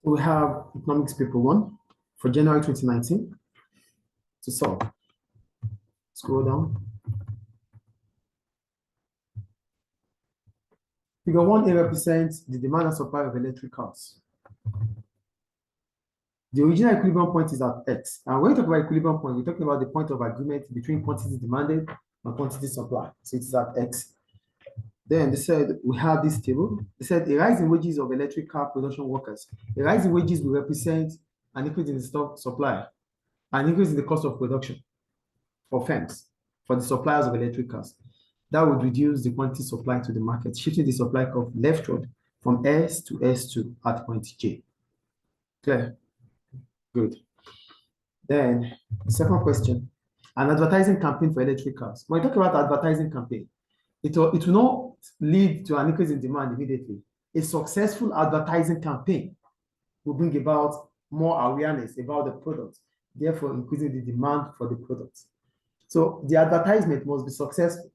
We have economics paper 1 for January 2019 to solve. Scroll down. Figure 1A represents the demand and supply of electric cars. The original equilibrium point is at X. And when we talk about equilibrium point, we're talking about the point of agreement between quantity demanded and quantity supply. So it's at X. Then they said we have this table. They said a rise in wages of electric car production workers. A rise in wages will represent an increase in the stock supply, an increase in the cost of production for firms, for the suppliers of electric cars. That would reduce the quantity supply to the market, shifting the supply curve leftward from S to S2 at point J. Clear? Good. Then the second question, an advertising campaign for electric cars. When we talk about advertising campaign, it will not lead to an increase in demand immediately. A successful advertising campaign will bring about more awareness about the product, therefore increasing the demand for the product. So the advertisement must be successful.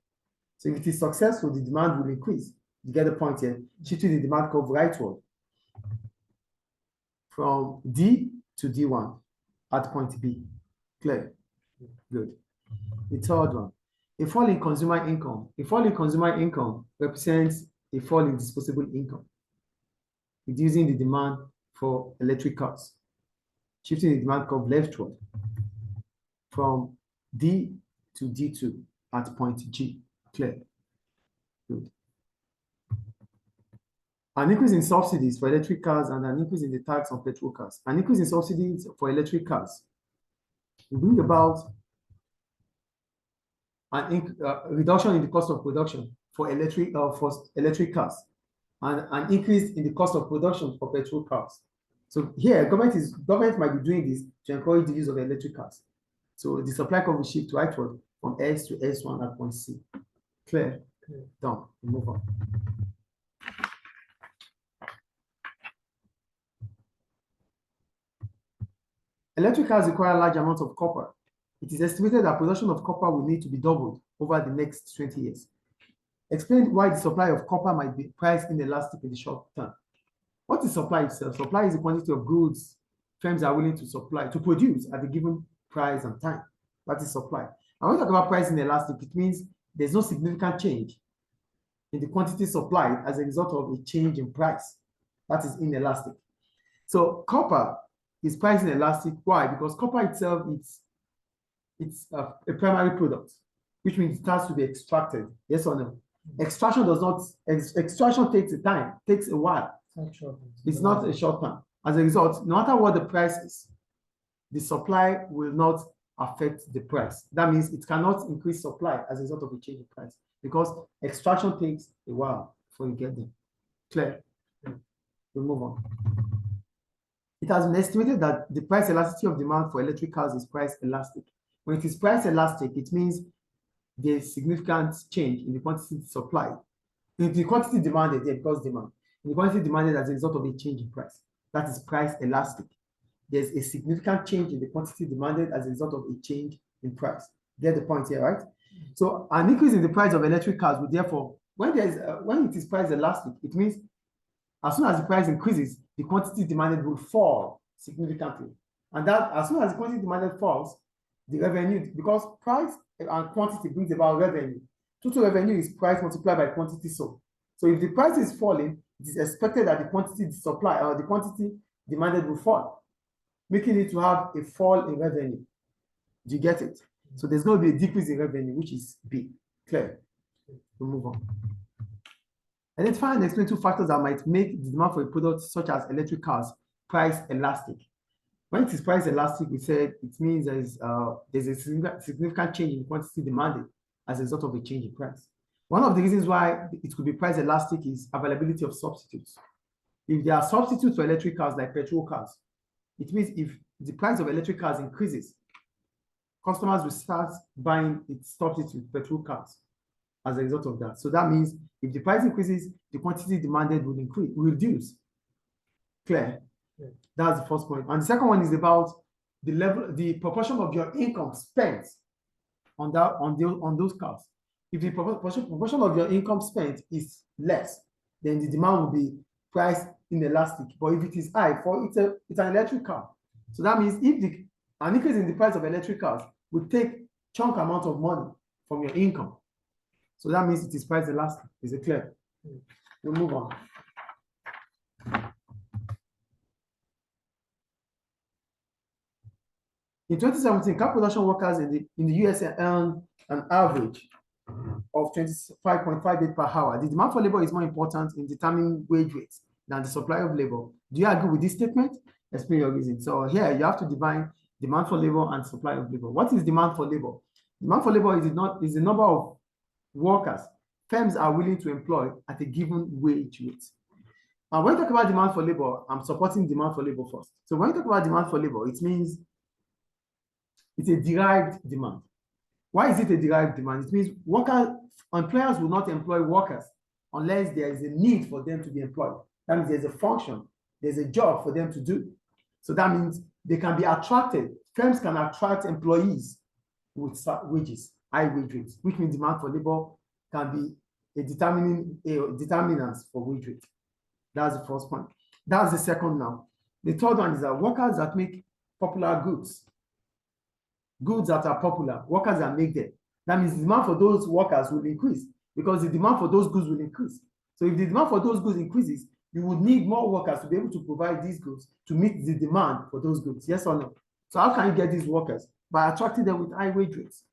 So if it is successful, the demand will increase. You get the point here. Shifting the demand curve rightward from D to D1 at point B. Clear? Good. The third one, a fall in consumer income. A fall in consumer income represents a fall in disposable income, reducing the demand for electric cars, shifting the demand curve leftward from D to D2 at point G. Clear? Good. An increase in subsidies for electric cars and an increase in the tax on petrol cars. An increase in subsidies for electric cars will bring about an reduction in the cost of production for electric cars and an increase in the cost of production for petrol cars. So here, government might be doing this to encourage the use of electric cars. So the supply curve will shift rightward from S to S1 at point C. Clear? Clear. Done. Move on. Electric cars require large amounts of copper. It is estimated that production of copper will need to be doubled over the next 20 years. Explain why the supply of copper might be price inelastic in the short term. What is supply itself? Supply is the quantity of goods firms are willing to produce at a given price and time. That is supply. And when we talk about price inelastic, it means there's no significant change in the quantity supplied as a result of a change in price. That is inelastic. So copper is price inelastic. Why? Because copper itself it's a primary product, which means it has to be extracted. Yes or no? Extraction takes a time, takes a while. It's not a short term. As a result, no matter what the price is, the supply will not affect the price. That means it cannot increase supply as a result of a change in price because extraction takes a while before you get them. Clear? We'll move on. It has been estimated that the price elasticity of demand for electric cars is price elastic. When it is price elastic, it means there's significant change in the quantity supplied. In the quantity demanded, because demand. In the quantity demanded as a result of a change in price. That is price elastic. There's a significant change in the quantity demanded as a result of a change in price. Get the point here, right? So an increase in the price of electric cars will therefore, when it is price elastic, it means as soon as the price increases, the quantity demanded will fall significantly. And that as soon as the quantity demanded falls, the revenue, because price and quantity brings about revenue. Total revenue is price multiplied by quantity sold. So if the price is falling, it is expected that the quantity supply or the quantity demanded will fall, making it to have a fall in revenue. Do you get it? So there's going to be a decrease in revenue, which is B. Clear? We'll move on. Identify and explain two factors that might make the demand for a product such as electric cars price elastic. When it is price elastic, we said it means there's a significant change in quantity demanded as a result of a change in price. One of the reasons why it could be price elastic is availability of substitutes. If there are substitutes for electric cars like petrol cars, it means if the price of electric cars increases, customers will start buying its substitute petrol cars as a result of that. So that means if the price increases, the quantity demanded will reduce. Clear? Yeah. That's the first point. And the second one is about the proportion of your income spent on those cars. If the proportion of your income spent is less, then the demand will be price inelastic, but if it is high, it's an electric car. So that means if an increase in the price of electric cars will take chunk amount of money from your income. So that means it is price elastic. Is it clear? We'll move on. In 2017, car production workers in the USA earned an average of 25.58 per hour. The demand for labor is more important in determining wage rates than the supply of labor. Do you agree with this statement? Explain your reason. So here you have to define demand for labor and supply of labor. What is demand for labor? Demand for labor is the number of workers firms are willing to employ at a given wage rate. And when you talk about demand for labor, I'm supporting demand for labor first. So when you talk about demand for labor, it means it's a derived demand. Why is it a derived demand? It means employers will not employ workers unless there is a need for them to be employed. That means there's a function, there's a job for them to do. So that means they can be attracted. Firms can attract employees with wages, high wage rates, which means demand for labor can be a determinant for wage rate. That's the first point. That's the second now. The third one is that workers that make popular goods that are popular, workers that make them. That means the demand for those workers will increase because the demand for those goods will increase. So if the demand for those goods increases, you would need more workers to be able to provide these goods to meet the demand for those goods. Yes or no? So how can you get these workers? By attracting them with high wage rates.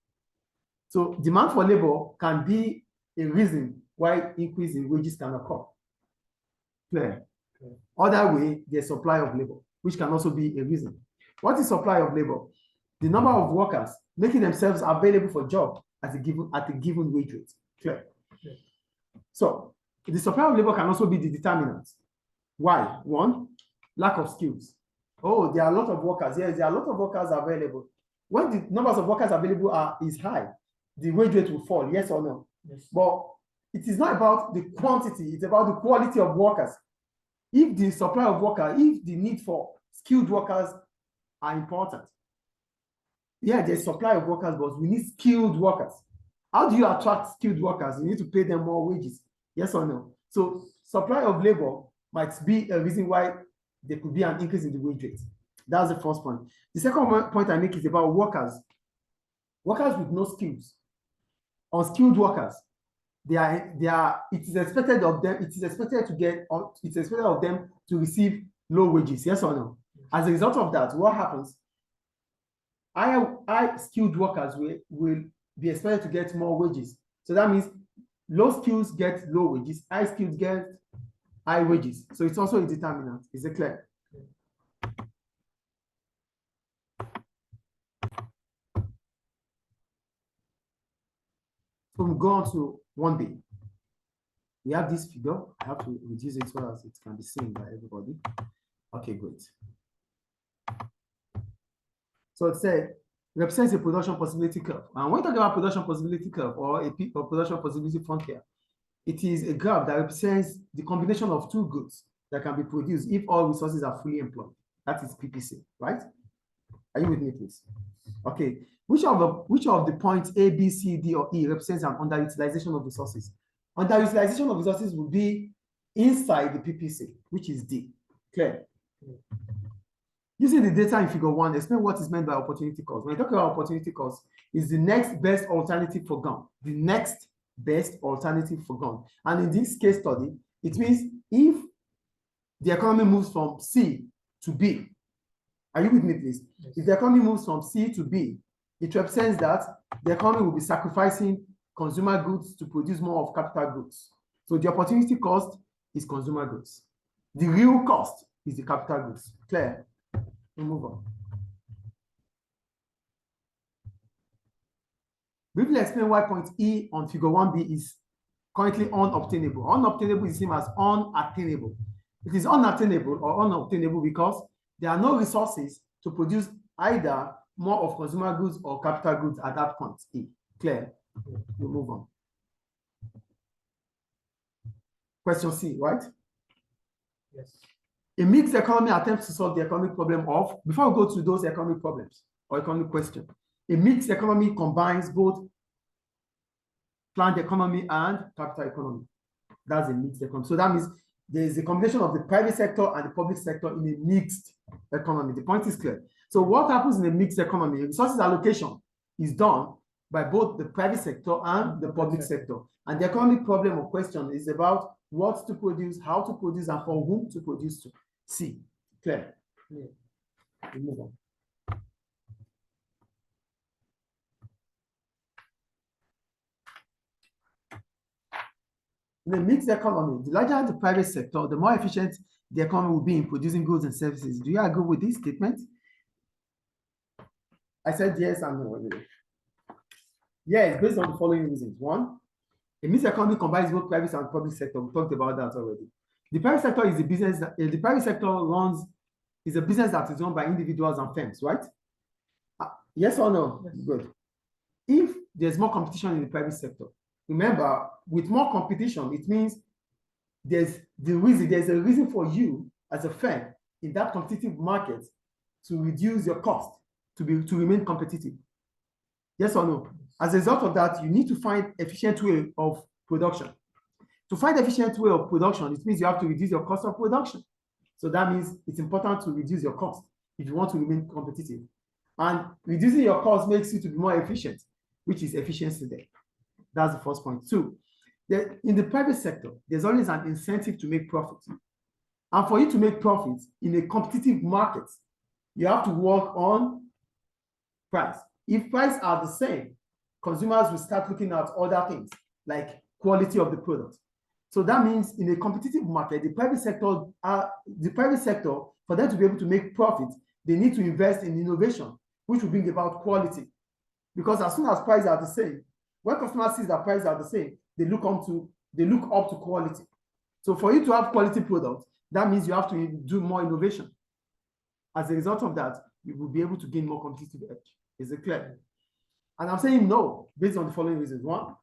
So demand for labor can be a reason why increase in wages can occur. Clear? Other way, there's supply of labor, which can also be a reason. What is supply of labor? The number of workers making themselves available for job at a given wage rate. Clear? So the supply of labor can also be the determinant. Why? One, lack of skills. Oh, there are a lot of workers. Yes, there are a lot of workers available. When the numbers of workers available is high, the wage rate will fall. Yes or no? Yes. But it is not about the quantity, it's about the quality of workers. If the supply of workers, if the need for skilled workers are important, yeah, there's supply of workers, but we need skilled workers. How do you attract skilled workers? You need to pay them more wages. Yes or no? So supply of labor might be a reason why there could be an increase in the wage rate. That's the first point. The second point I make is about workers. Workers with no skills, unskilled workers. It is expected of them to receive low wages. Yes or no? As a result of that, what happens? High skilled workers will be expected to get more wages. So that means low skills get low wages, high skills get high wages. So it's also a determinant. Is it clear? So we go on to 1B. We have this figure. I have to reduce it so as it can be seen by everybody. Okay, great. So it said, represents a production possibility curve. And when we talk about production possibility curve or a peak of production possibility frontier, it is a graph that represents the combination of two goods that can be produced if all resources are fully employed. That is PPC, right? Are you with me, please? Okay. Which of the points A, B, C, D, or E represents an underutilization of resources? Underutilization of resources will be inside the PPC, which is D. Clear? Using the data in figure 1, explain what is meant by opportunity cost. When I talk about opportunity cost, is the next best alternative for gone. The next best alternative for gone. And in this case study, it means if the economy moves from C to B, are you with me, please? Yes. If the economy moves from C to B, it represents that the economy will be sacrificing consumer goods to produce more of capital goods. So the opportunity cost is consumer goods. The real cost is the capital goods. Clear? We'll move on. Briefly explain why point E on figure 1B is currently unobtainable. Unobtainable is the same as unattainable. It is unattainable or unobtainable because there are no resources to produce either more of consumer goods or capital goods at that point E. Clear? We'll move on. Question C, right? Yes. A mixed economy attempts to solve the economic problem of, before we go to those economic problems or economic questions, a mixed economy combines both planned economy and capital economy. That's a mixed economy. So that means there is a combination of the private sector and the public sector in a mixed economy. The point is clear. So what happens in a mixed economy? Resources allocation is done by both the private sector and the public sector. And the economic problem or question is about what to produce, how to produce, and for whom to produce to. See, clear. We move on. In a mixed economy, the larger the private sector, the more efficient the economy will be in producing goods and services. Do you agree with this statement? I said yes and no. Yes, based on the following reasons. One, a mixed economy combines both private and public sector. We talked about that already. The private sector is a business. The private sector is a business that is run by individuals and firms, right? Yes or no? Yes. Good. If there's more competition in the private sector, remember, with more competition, it means there's a reason for you as a firm in that competitive market to reduce your cost to remain competitive. Yes or no? As a result of that, you need to find efficient way of production. To find efficient way of production, it means you have to reduce your cost of production. So that means it's important to reduce your cost if you want to remain competitive. And reducing your cost makes you to be more efficient, which is efficiency there. That's the first point. Two, in the private sector, there's always an incentive to make profit. And for you to make profit in a competitive market, you have to work on price. If prices are the same, consumers will start looking at other things like quality of the product. So that means in a competitive market, the private sector, for them to be able to make profit, they need to invest in innovation, which will bring about quality. Because as soon as prices are the same, when customers see that prices are the same, they look up to quality. So for you to have quality products, that means you have to do more innovation. As a result of that, you will be able to gain more competitive edge. Is it clear? And I'm saying no, based on the following reasons. One,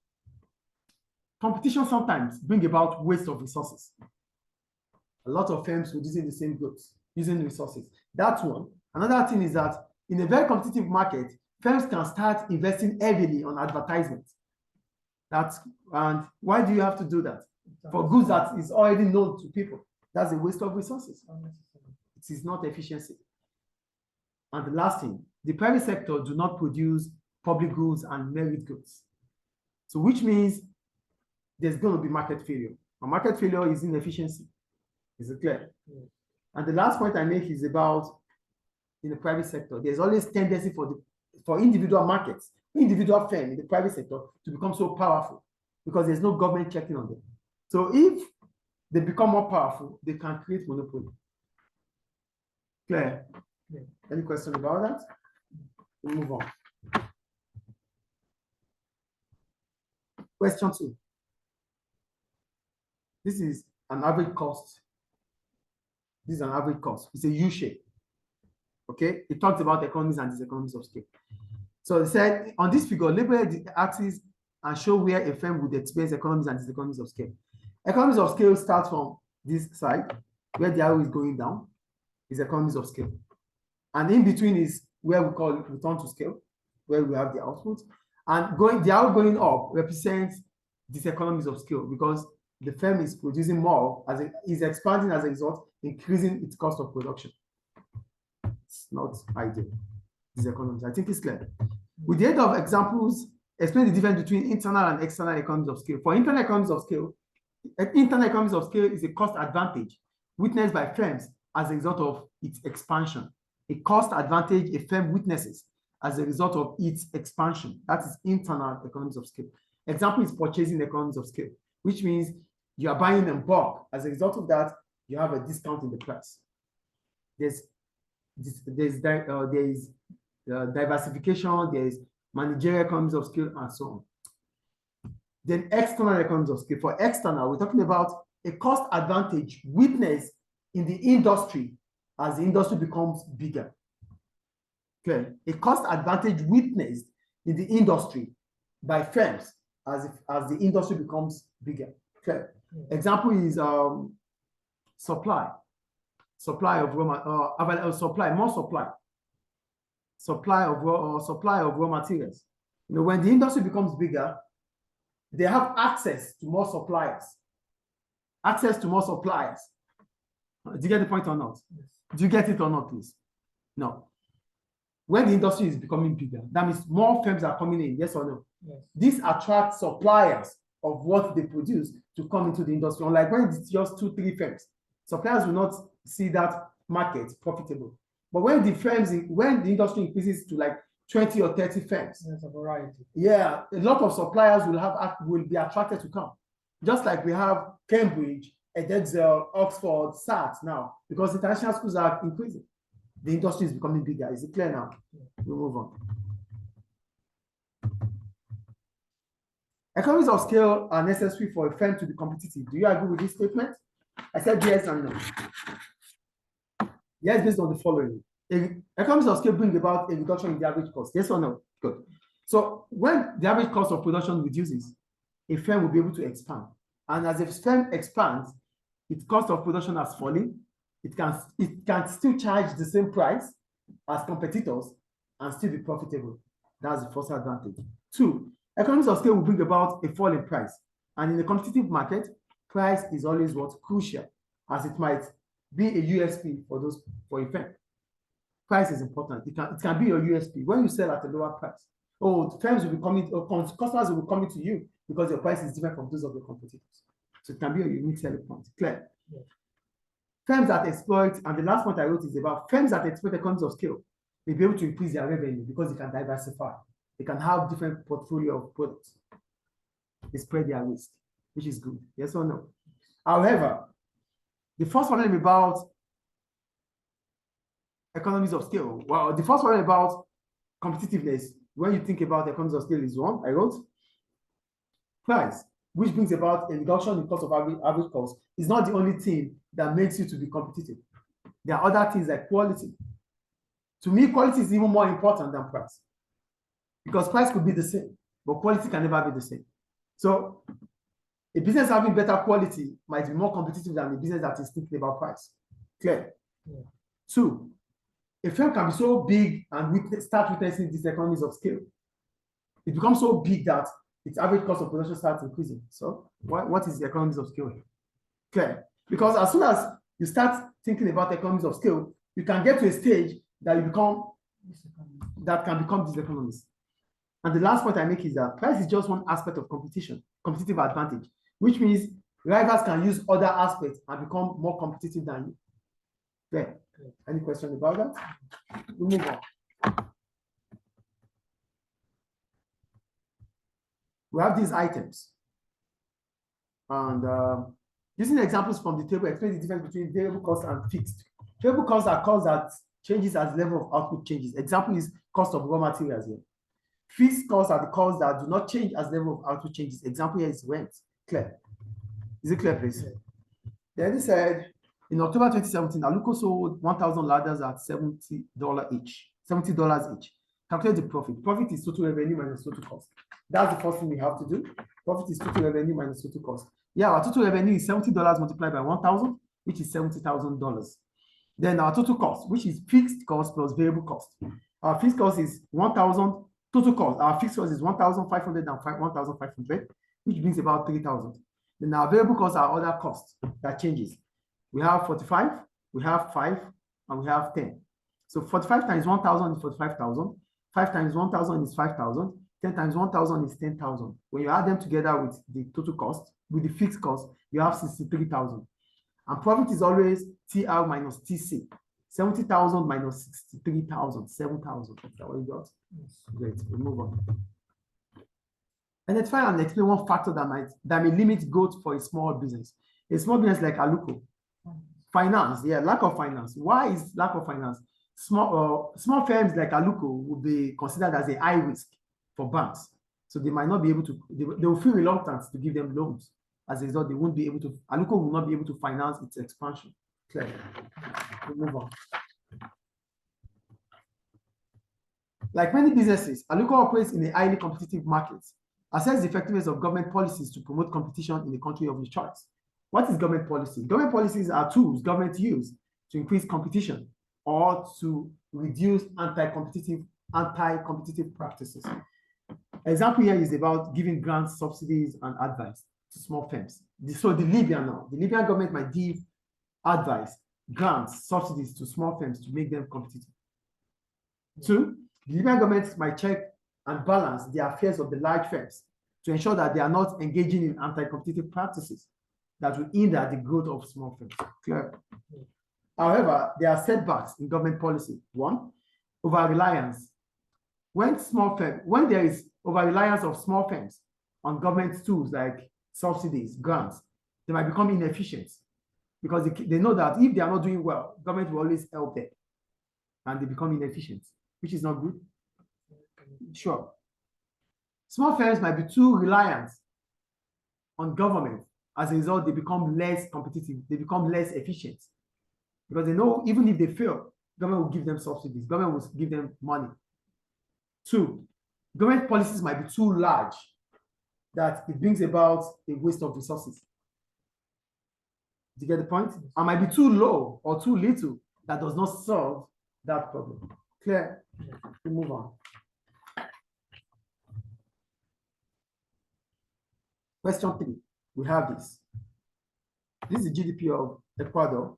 competition sometimes brings about waste of resources. A lot of firms using the same goods, using resources. That's one. Another thing is that in a very competitive market, firms can start investing heavily on advertisement. And why do you have to do that? For goods that is already known to people. That's a waste of resources. It is not efficiency. And the last thing, the private sector do not produce public goods and merit goods. So which means there's going to be market failure. And market failure is inefficiency. Is it clear? Yeah. And the last point I make is about in the private sector, there's always tendency for individual markets, individual firms in the private sector to become so powerful because there's no government checking on them. So if they become more powerful, they can create monopoly. Clear? Yeah. Any question about that? We'll move on. Question 2. This is an average cost. This is an average cost. It's a U shape. Okay? It talks about economies and diseconomies of scale. So it said on this figure, label the axis and show where a firm would experience economies and diseconomies of scale. Economies of scale start from this side, where the arrow is going down, is economies of scale. And in between is where we call it return to scale, where we have the output. And the arrow going up represents diseconomies of scale because the firm is producing more, is expanding as a result, increasing its cost of production. It's not ideal. Diseconomies. I think it's clear. With the aid of examples, explain the difference between internal and external economies of scale. For internal economies of scale is a cost advantage witnessed by firms as a result of its expansion. A cost advantage a firm witnesses as a result of its expansion. That is internal economies of scale. Example is purchasing economies of scale, which means you are buying in bulk. As a result of that, you have a discount in the price. There's diversification, there's managerial economies of scale, and so on. Then external economies of scale. For external, we're talking about a cost advantage witnessed in the industry as the industry becomes bigger. Okay, a cost advantage witnessed in the industry by firms as the industry becomes bigger. Okay. Example is supply of raw materials. You know, when the industry becomes bigger, they have access to more suppliers. access to more suppliers. Do you get the point or not? Yes. Do you get it or not, please? No. When the industry is becoming bigger, that means more firms are coming in, yes or no? Yes. This attracts suppliers of what they produce to come into the industry. Unlike when it's just 2-3 firms, suppliers will not see that market profitable. But when the industry increases to like 20 or 30 firms, There's a variety. yeah, a lot of suppliers will be attracted to come. Just like we have Cambridge, Edexcel, Oxford, SAT now, because international schools are increasing. The industry is becoming bigger. Is it clear now? We'll move on. Economies of scale are necessary for a firm to be competitive. Do you agree with this statement? I said yes and no. Yes, based on the following. Economies of scale bring about a reduction in the average cost. Yes or no? Good. So when the average cost of production reduces, a firm will be able to expand. And as a firm expands, its cost of production has fallen. It can still charge the same price as competitors and still be profitable. That's the first advantage. 2, economies of scale will bring about a fall in price. And in a competitive market, price is always what's crucial, as it might be a USP for a firm. Price is important. It can be your USP when you sell at a lower price. Firms will be coming, customers will be coming to you because your price is different from those of your competitors. So it can be a unique selling point. Clear? Yes. Firms that exploit, and the last point I wrote is about firms that exploit economies of scale may be able to increase their revenue because they can diversify. They can have different portfolio of products. They spread their risk, which is good. Yes or no? However, the first one about economies of scale. Well, the first one about competitiveness, when you think about economies of scale, is one I wrote. Price, which brings about a reduction in cost of average cost, is not the only thing that makes you to be competitive. There are other things like quality. To me, quality is even more important than price, because price could be the same, but quality can never be the same. So a business having better quality might be more competitive than a business that is thinking about price. Clear? Yeah. 2, a firm can be so big and start witnessing these economies of scale. It becomes so big that its average cost of production starts increasing. So what is the economies of scale? Clear? Because as soon as you start thinking about economies of scale, you can get to a stage that can become diseconomies. And the last point I make is that price is just one aspect of competitive advantage, which means rivals can use other aspects and become more competitive than you. Clear? Any question about that? We'll move on. We have these items. And using examples from the table, explain the difference between variable cost and fixed. Variable costs are costs that changes as level of output changes. Example is cost of raw materials here. Fixed costs are the costs that do not change as level of output changes. Example here is rent. Clear? Is it clear, please? Yeah. Then he said, in October 2017, Aluko sold 1,000 ladders at $70 each. $70 each. Calculate the profit. Profit is total revenue minus total cost. That's the first thing we have to do. Profit is total revenue minus total cost. Yeah, our total revenue is $70 multiplied by 1,000, which is $70,000. Then our total cost, which is fixed cost plus variable cost. Our fixed cost is 1,000. Total cost, our fixed cost is 1,500 and 1,500, which brings about 3,000. Then our variable costs are other costs that changes. We have 45, we have 5, and we have 10. So 45 times 1,000 is 45,000. 5 times 1,000 is 5,000. 10 times 1,000 is 10,000. When you add them together with the total cost, with the fixed cost, you have 63,000. And profit is always TR minus TC. 70,000 minus 63,000, 7,000. Is that what you got? Yes. Great. We'll move on. Identify and explain one factor that may limit growth for a small business. A small business like Aluko. Finance, yeah, lack of finance. Why is lack of finance? Small firms like Aluko will be considered as a high risk for banks. So they might not be able to, they will feel reluctant to give them loans. As a result, they won't be able to, Aluko will not be able to finance its expansion. Clear. We'll move on. Like many businesses, Aluko operates in a highly competitive market. Assess the effectiveness of government policies to promote competition in the country of your choice. What is government policy? Government policies are tools government use to increase competition or to reduce anti-competitive practices. Example here is about giving grants, subsidies, and advice. to small firms. So the Libyan government might give advice, grants, subsidies to small firms to make them competitive. Two, the Libyan government might check and balance the affairs of the large firms to ensure that they are not engaging in anti-competitive practices that will hinder the growth of small firms. Clear? However, there are setbacks in government policy. One, over-reliance. When there is over-reliance of small firms on government tools like subsidies, grants, they might become inefficient because they know that if they are not doing well, government will always help them and they become inefficient, which is not good. Sure. Small firms might be too reliant on government. As a result, they become less competitive, they become less efficient because they know even if they fail, government will give them subsidies, government will give them money. Two, government policies might be too large that it brings about a waste of resources. Do you get the point? And might be too low or too little that does not solve that problem. Clear? We move on. Question 3. We have this. This is the GDP of Ecuador.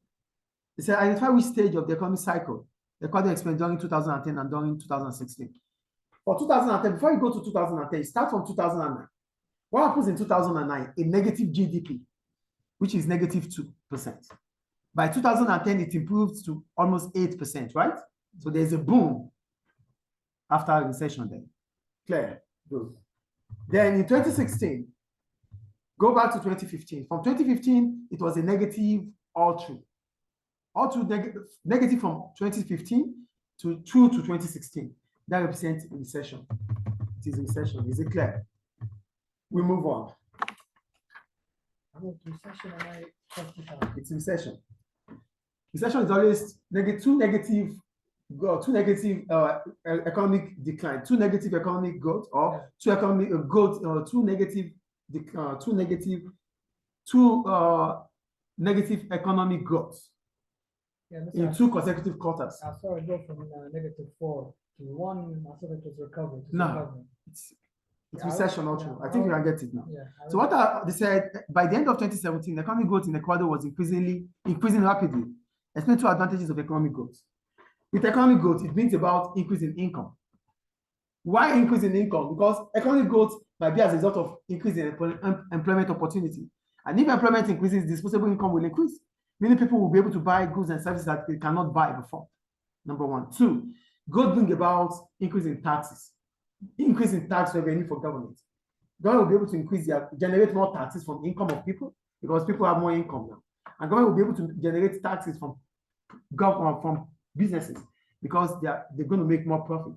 It says identify which stage of the economic cycle Ecuador experienced during 2010 and during 2016. For 2010, before you go to 2010, it starts from 2009. What happens in 2009? A negative GDP, which is negative 2%. By 2010, it improves to almost 8%, right? So there's a boom after a recession then. Clear? Good. Then in 2016, go back to 2015. From 2015, it was a negative all through. All through negative from 2015 to 2016. That represents recession. It is recession. Is it clear? We move on. It's recession. Recession is always two negative economic decline, two negative economic growth, or two economic growth, two negative economic growth in two consecutive quarters. I saw it go from -4 to 1. I thought it was recovery. No, it's recession also. I think you can get it now. Yeah, so what they said, by the end of 2017, economic growth in Ecuador was increasing rapidly. Explain two advantages of economic growth. With economic growth, it brings about increase in income. Why increase in income? Because economic growth might be as a result of increase in employment opportunity. And if employment increases, disposable income will increase. Many people will be able to buy goods and services that they cannot buy before. Number one. Two, growth brings about increase in taxes. Increase in tax revenue for government. Government will be able to generate more taxes from income of people because people have more income now. And government will be able to generate taxes from government, from businesses because they're going to make more profit.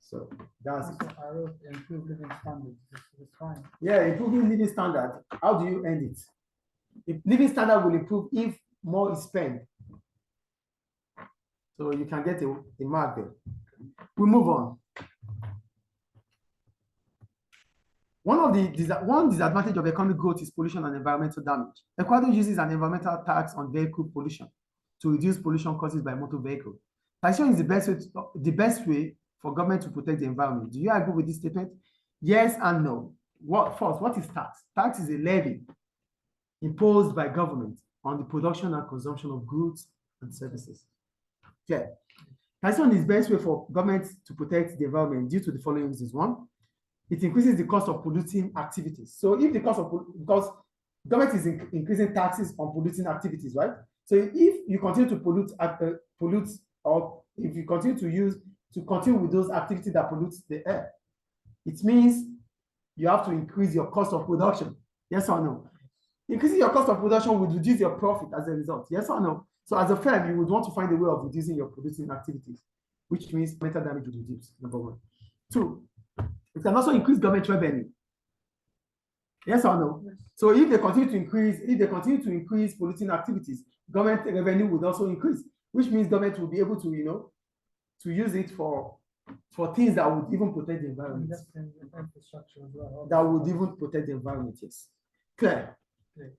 So that's it. I wrote improve living standards. It's fine. Yeah, improving living standard. How do you end it? If living standard will improve if more is spent. So you can get a mark there. We move on. One disadvantage of economic growth is pollution and environmental damage. Ecuador uses an environmental tax on vehicle pollution to reduce pollution caused by motor vehicles. Taxation is the best way for government to protect the environment. Do you agree with this statement? Yes and no. What is tax? Tax is a levy imposed by government on the production and consumption of goods and services. Okay. Taxation is the best way for government to protect the environment due to the following reasons. One, it increases the cost of polluting activities. So if the cost of, because government is increasing taxes on polluting activities, right? So if you continue to pollute, or if you continue with those activities that pollute the air, it means you have to increase your cost of production. Yes or no? Increasing your cost of production would reduce your profit as a result. Yes or no? So as a firm, you would want to find a way of reducing your polluting activities, which means mental damage would reduce, number one. Two, it can also increase government revenue. Yes or no? Yes. So if they continue to increase polluting activities, government revenue would also increase, which means government will be able to, to use it for things that would even protect the environment. Infrastructure as well. That would even protect the environment, yes. Clear? Okay.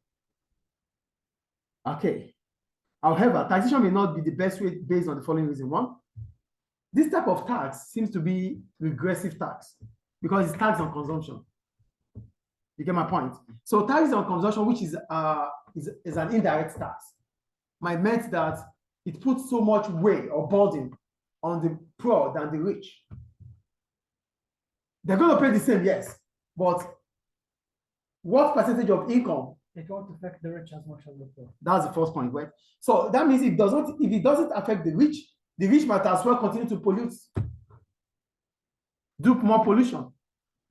Okay. However, taxation may not be the best way based on the following reason. One, this type of tax seems to be regressive tax because it's tax on consumption. You get my point? So tariffs on consumption, which is an indirect tax, might mean that it puts so much weight or burden on the poor than the rich. They're going to pay the same, yes, but what percentage of income? It won't affect the rich as much as the poor. That's the first point, right? So that means if it doesn't affect the rich might as well continue to pollute, do more pollution,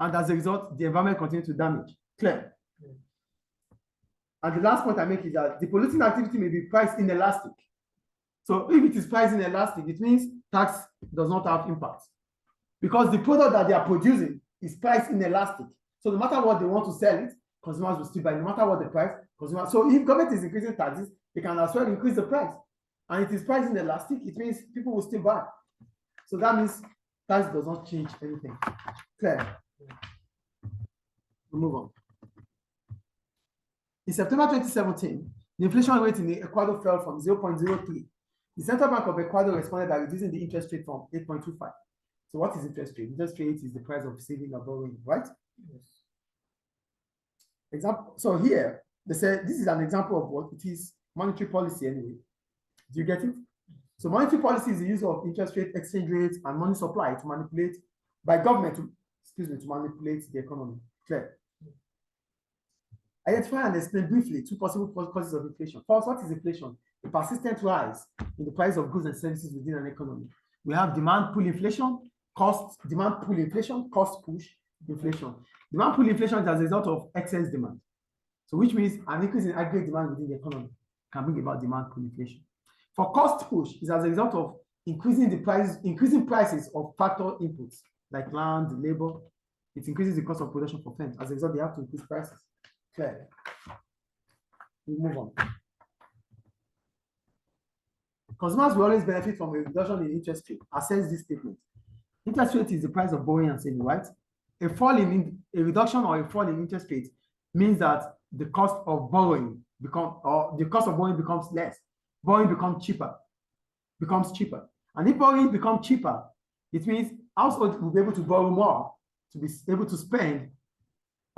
and as a result, the environment continues to damage. Clear? Yeah. And the last point I make is that the polluting activity may be price inelastic. So if it is price inelastic, it means tax does not have impact because the product that they are producing is price inelastic. So no matter what they want to sell it, consumers will still buy. No matter what the price, consumers. So if government is increasing taxes, they can as well increase the price. And it is price inelastic, it means people will still buy. So that means tax does not change anything. Clear? We'll move on. In September 2017, the inflation rate in Ecuador fell from 0.03. The Central Bank of Ecuador responded by reducing the interest rate from 8.25. So what is interest rate? Interest rate is the price of saving or borrowing, right? Yes. Example. So here, they say this is an example of what it is, monetary policy anyway. Do you get it? So monetary policy is the use of interest rate, exchange rates, and money supply to manipulate by government to manipulate the economy. Clear? Identify and explain briefly two possible causes of inflation. First, what is inflation? A persistent rise in the price of goods and services within an economy. We have demand pull inflation, cost push inflation. Demand pull inflation is as a result of excess demand. So which means an increase in aggregate demand within the economy can bring about demand pull inflation. For cost push is as a result of increasing prices of factor inputs like land, labor. It increases the cost of production for firms. As a result, they have to increase prices. Clear. We move on. Consumers will always benefit from a reduction in interest rate. Assess this statement. Interest rate is the price of borrowing and saving, right? A reduction or a fall in interest rate means that the cost of borrowing becomes less. Borrowing becomes cheaper. And if borrowing becomes cheaper, it means households will be able to borrow more to be able to spend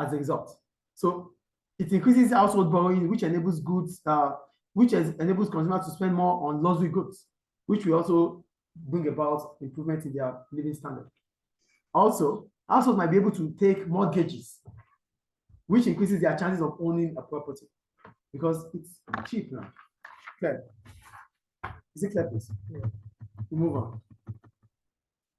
as a result. So it increases household borrowing, which enables enables consumers to spend more on luxury goods, which will also bring about improvement in their living standard. Also, households might be able to take mortgages, which increases their chances of owning a property because it's cheap now. Clear? Is it clear, please? Yeah. We move on.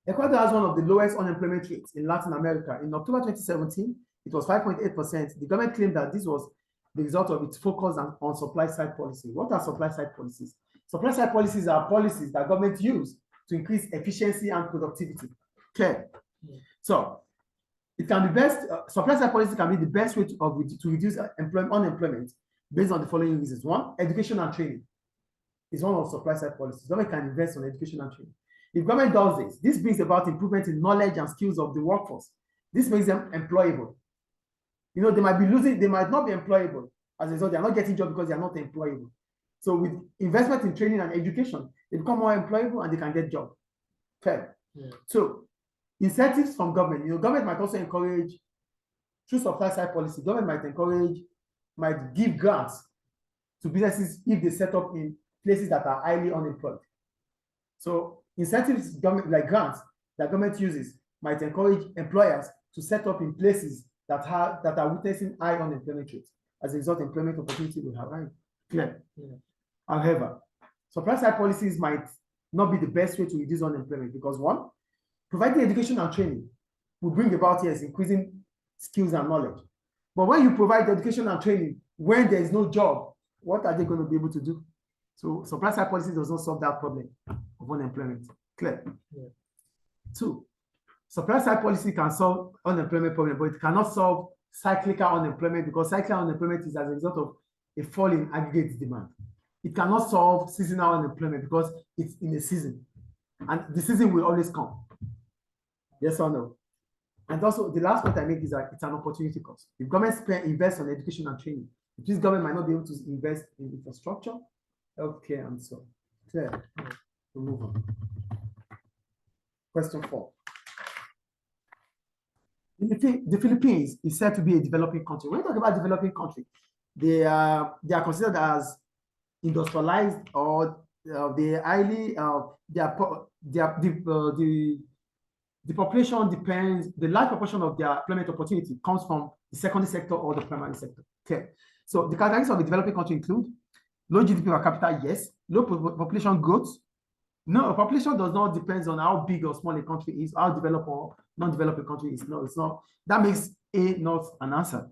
Ecuador has one of the lowest unemployment rates in Latin America. In October 2017, it was 5.8%. The government claimed that this was the result of its focus on supply-side policy. What are supply-side policies? Supply-side policies are policies that government use to increase efficiency and productivity. Clear? Yeah. So it can be best, supply-side policy can be the best way to reduce unemployment based on the following reasons. One, education and training is one of supply-side policies. Government can invest on education and training. If government does this brings about improvement in knowledge and skills of the workforce. This makes them employable. You know, they might not be employable. As a result, they are not getting jobs because they are not employable. So with investment in training and education, they become more employable and they can get jobs. Fair. Yeah. So incentives from government. You know, government might also encourage, through supply side policy, government might give grants to businesses if they set up in places that are highly unemployed. So incentives, government like grants that government uses might encourage employers to set up in places that are witnessing high unemployment rates. As a result, employment opportunity will have high. Clear. Yeah. However, supply side policies might not be the best way to reduce unemployment because one, providing education and training will bring about increasing skills and knowledge. But when you provide education and training when there is no job, what are they going to be able to do? So supply side policy does not solve that problem of unemployment. Clear. Yeah. Two, supply side policy can solve unemployment problem, but it cannot solve cyclical unemployment because cyclical unemployment is as a result of a fall in aggregate demand. It cannot solve seasonal unemployment because it's in a season, and the season will always come. Yes or no? And also, the last point I make is that it's an opportunity cost. If government invests on education and training, this government might not be able to invest in infrastructure, healthcare, and so on. Clear? We'll move on. Question 4. the Philippines is said to be a developing country. When we talk about developing country, they are considered as industrialized, or they highly the population depends, the large proportion of their employment opportunity comes from the secondary sector or the primary sector. Okay. So the characteristics of a developing country include low GDP per capita, yes. Low population growth. No, population does not depend on how big or small a country is, how developed or non-developed a country is. No, it's not. That makes A not an answer.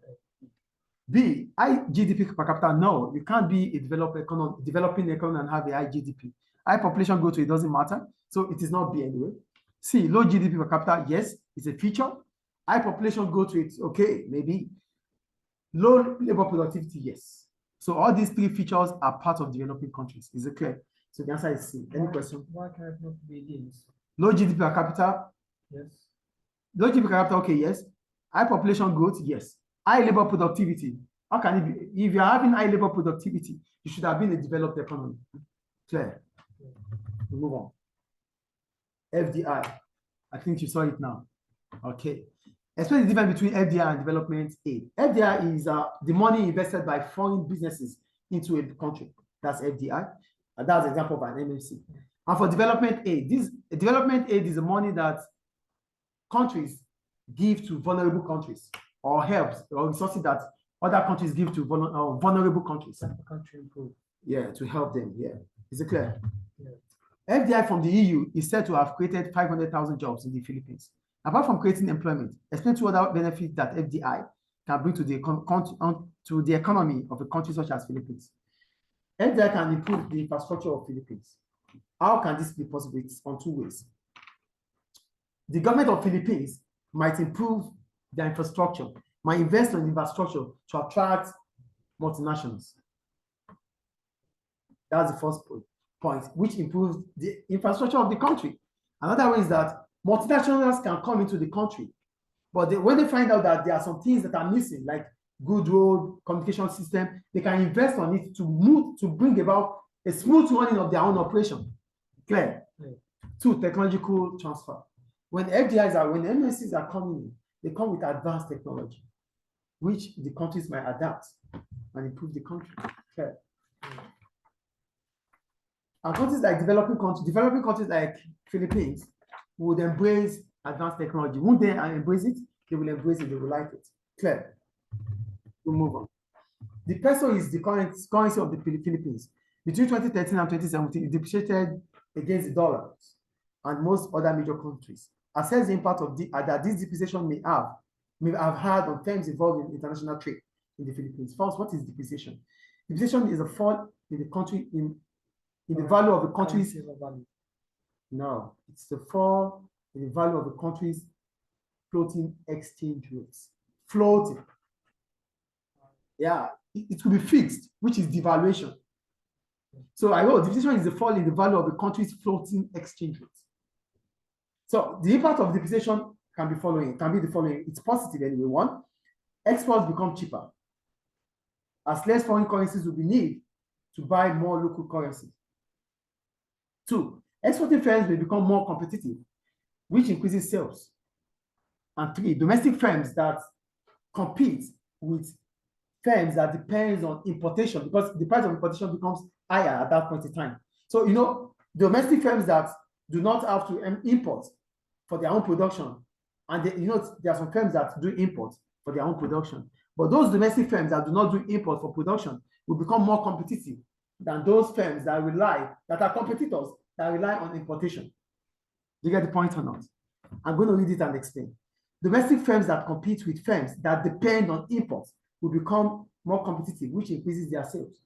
B, high GDP per capita. No, you can't be a developing economy and have a high GDP. High population growth, it doesn't matter. So it is not B anyway. C, low GDP per capita. Yes, it's a feature. High population growth rate, okay, maybe. Low labor productivity, yes. So all these three features are part of developing countries. Is it clear? So the answer is C. Any question? Why can it not be this? Low GDP per capita. Yes. Low GDP per capita, okay, yes. High population growth, yes. High labor productivity. How can it be? If you're having high labor productivity, you should have been a developed economy. Clear? We move on. FDI. I think you saw it now. Okay. Explain the difference between FDI and development aid. FDI is the money invested by foreign businesses into a country. That's FDI. That's an example of an MMC. And for development aid, development aid is the money that countries give to vulnerable countries, or helps or resources that other countries give to vulnerable countries. The country improve. Yeah, to help them. Yeah. Is it clear? Yeah. FDI from the EU is said to have created 500,000 jobs in the Philippines. Apart from creating employment, explain two other benefits that FDI can bring to the economy of a country such as Philippines. FDI can improve the infrastructure of Philippines. How can this be possible? It's on two ways. The government of Philippines might improve their infrastructure, might invest in infrastructure to attract multinationals. That's the first point, which improves the infrastructure of the country. Another way is that multinationals can come into the country, but when they find out that there are some things that are missing, like good road, communication system, they can invest on it to bring about a smooth running of their own operation. Clear? Yeah. Two, technological transfer. When MNCs are coming in, they come with advanced technology, which the countries might adapt and improve the country. Clear? And countries like developing countries like Philippines would embrace advanced technology. Won't they embrace it? They will embrace it, they will like it. Clear? We'll move on. The peso is the currency of the Philippines. Between 2013 and 2017, it depreciated against the dollar and most other major countries. Assess the impact of that this depreciation may have had on firms involved in international trade in the Philippines. First, what is depreciation? Depreciation is a fall in the country in the value of the country's value. No, it's the fall in the value of the country's floating exchange rates. Floating. Yeah, it could be fixed, which is devaluation. So I know depreciation is the fall in the value of the country's floating exchange rates. So the impact of depreciation can be the following. It's positive anyway. One, exports become cheaper, as less foreign currencies will be needed to buy more local currency. Two, exporting firms will become more competitive, which increases sales. And three, domestic firms that compete with firms that depends on importation, because the price of importation becomes higher at that point in time. So, domestic firms that do not have to import for their own production, and there are some firms that do import for their own production, but those domestic firms that do not do import for production will become more competitive than those firms that are competitors that rely on importation. Do you get the point or not? I'm going to read it and explain. Domestic firms that compete with firms that depend on imports will become more competitive, which increases their sales.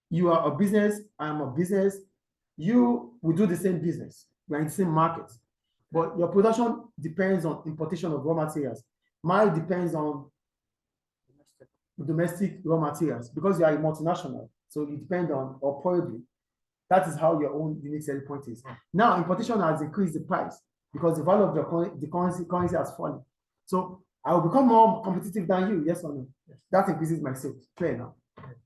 You are a business, I am a business, you will do the same business. We're in the same market, but your production depends on importation of raw materials. Mine depends on domestic raw materials because you are a multinational, so you depend on, or probably, that is how your own unique selling point is. Now, importation has increased the price because the value of the currency has fallen. So I will become more competitive than you, yes or no? Yes. That increases my sales. Clear now?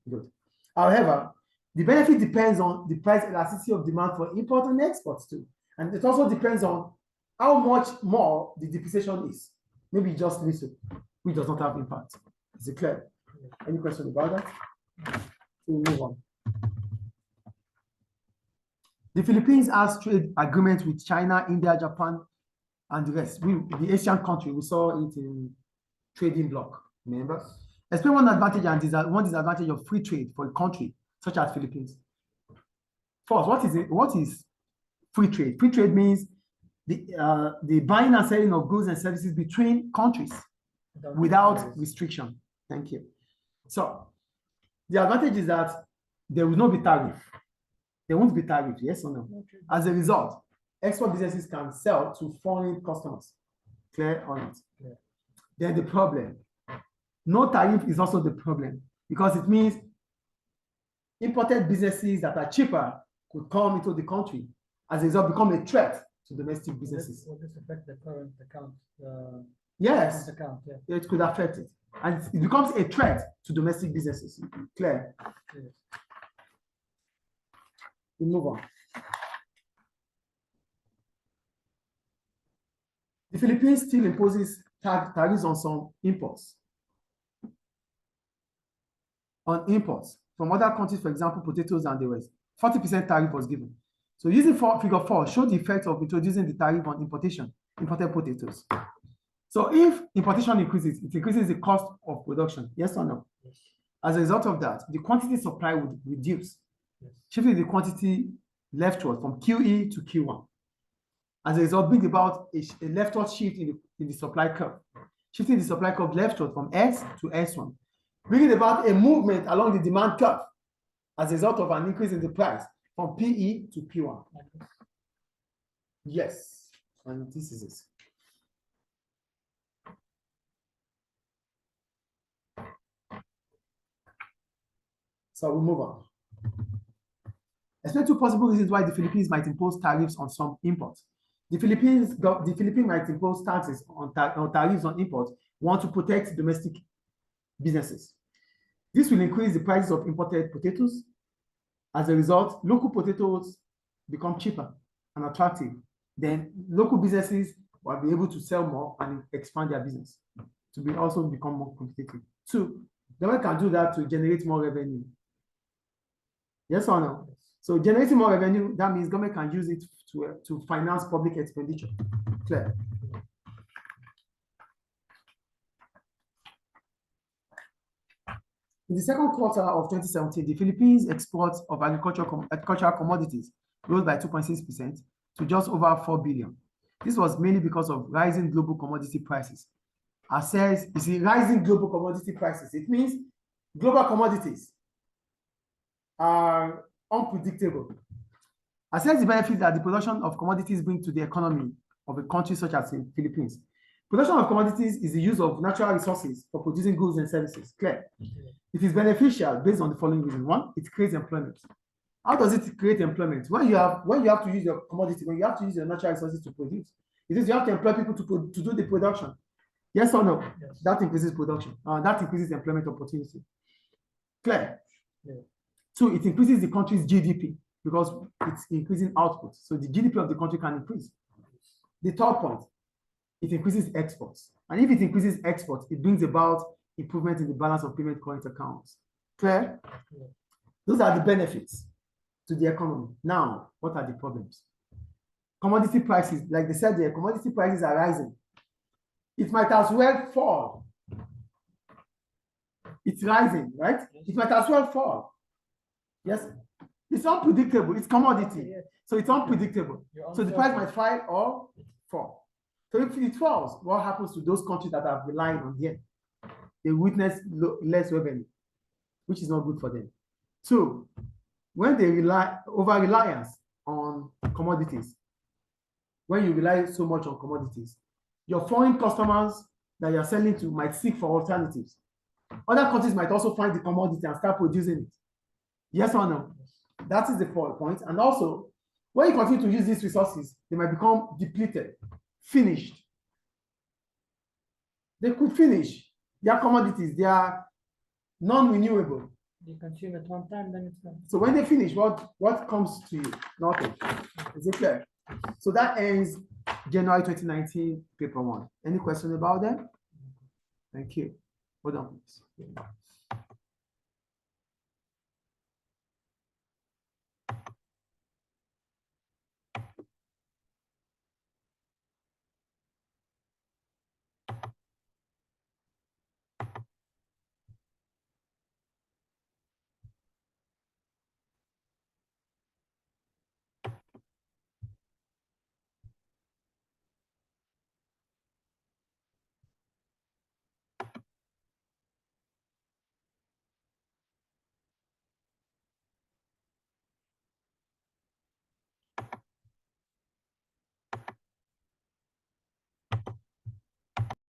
Good. However, the benefit depends on the price elasticity of demand for import and exports too. And it also depends on how much more the depreciation is. Maybe just listen, which does not have impact. Is it clear? Any question about that? We'll move on. The Philippines has trade agreements with China, India, Japan, and the rest. The Asian country, we saw it in trading bloc, remember? Explain one advantage and one disadvantage of free trade for a country such as Philippines. First, what is free trade? Free trade means the buying and selling of goods and services between countries without restriction. Thank you. So the advantage is that there will not be tariff. There won't be tariff, yes or no? Okay. As a result, export businesses can sell to foreign customers. Clear or not? Yeah. Then the problem. No tariff is also the problem because it means imported businesses that are cheaper could come into the country, as a result become a threat to domestic businesses. Will this affect the current account? Yes, account, yeah. It could affect it. And it becomes a threat to domestic businesses. Clear? Yes. We move on. The Philippines still imposes tariffs on some imports. On imports from other countries, for example, potatoes and the rest, 40% tariff was given. So using figure 4 showed the effect of introducing the tariff on imported potatoes. So if importation increases, it increases the cost of production, yes or no? Yes. As a result of that, the quantity supply would reduce, yes, shifting the quantity leftward from QE to Q1. As a result, bring about a leftward shift in the supply curve, shifting the supply curve leftward from S to S1, bringing about a movement along the demand curve as a result of an increase in the price from PE to P1. Yes, and this is it. So we move on. Explain two possible reasons why the Philippines might impose tariffs on some imports. The Philippines might impose taxes on tariffs on imports, want to protect domestic businesses. This will increase the prices of imported potatoes. As a result, local potatoes become cheaper and attractive. Then local businesses will be able to sell more and expand their business to also become more competitive. Two, the government can do that to generate more revenue. Yes or no? So generating more revenue, that means government can use it to finance public expenditure. Clear? In the second quarter of 2017, the Philippines exports of agricultural commodities rose by 2.6% to just over 4 billion. This was mainly because of rising global commodity prices. As says, you see, rising global commodity prices. It means global commodities are unpredictable. Assess the benefits that the production of commodities bring to the economy of a country such as the Philippines. Production of commodities is the use of natural resources for producing goods and services. Clear? It is beneficial based on the following reasons. One, it creates employment. How does it create employment? When you have to use your commodity, when you have to use your natural resources to produce, it is you have to employ people to do the production. Yes or no? Yes. That increases production. That increases employment opportunity. Clear? Yeah. Two, it increases the country's GDP because it's increasing output. So the GDP of the country can increase. The third point, it increases exports. And if it increases exports, it brings about improvement in the balance of payment current accounts. Clear? Yeah. Those are the benefits to the economy. Now, what are the problems? Commodity prices, like they said there, commodity prices are rising. It might as well fall. It's rising, right? It might as well fall. Yes, it's unpredictable. It's commodity, so it's unpredictable. So the price might fall or fall. So if it falls, what happens to those countries that are relying on them? They witness less revenue, which is not good for them. Two, when they over reliance on commodities, when you rely so much on commodities, your foreign customers that you're selling to might seek for alternatives. Other countries might also find the commodity and start producing it. Yes or no? That is the point. And also, when you continue to use these resources, they might become depleted, finished. They could finish. Their commodities, they are non-renewable. You consume it one time, then it's gone. So when they finish, what comes to you? Nothing. Is it clear? So that ends January 2019, paper one. Any question about them? Thank you. Hold on, please.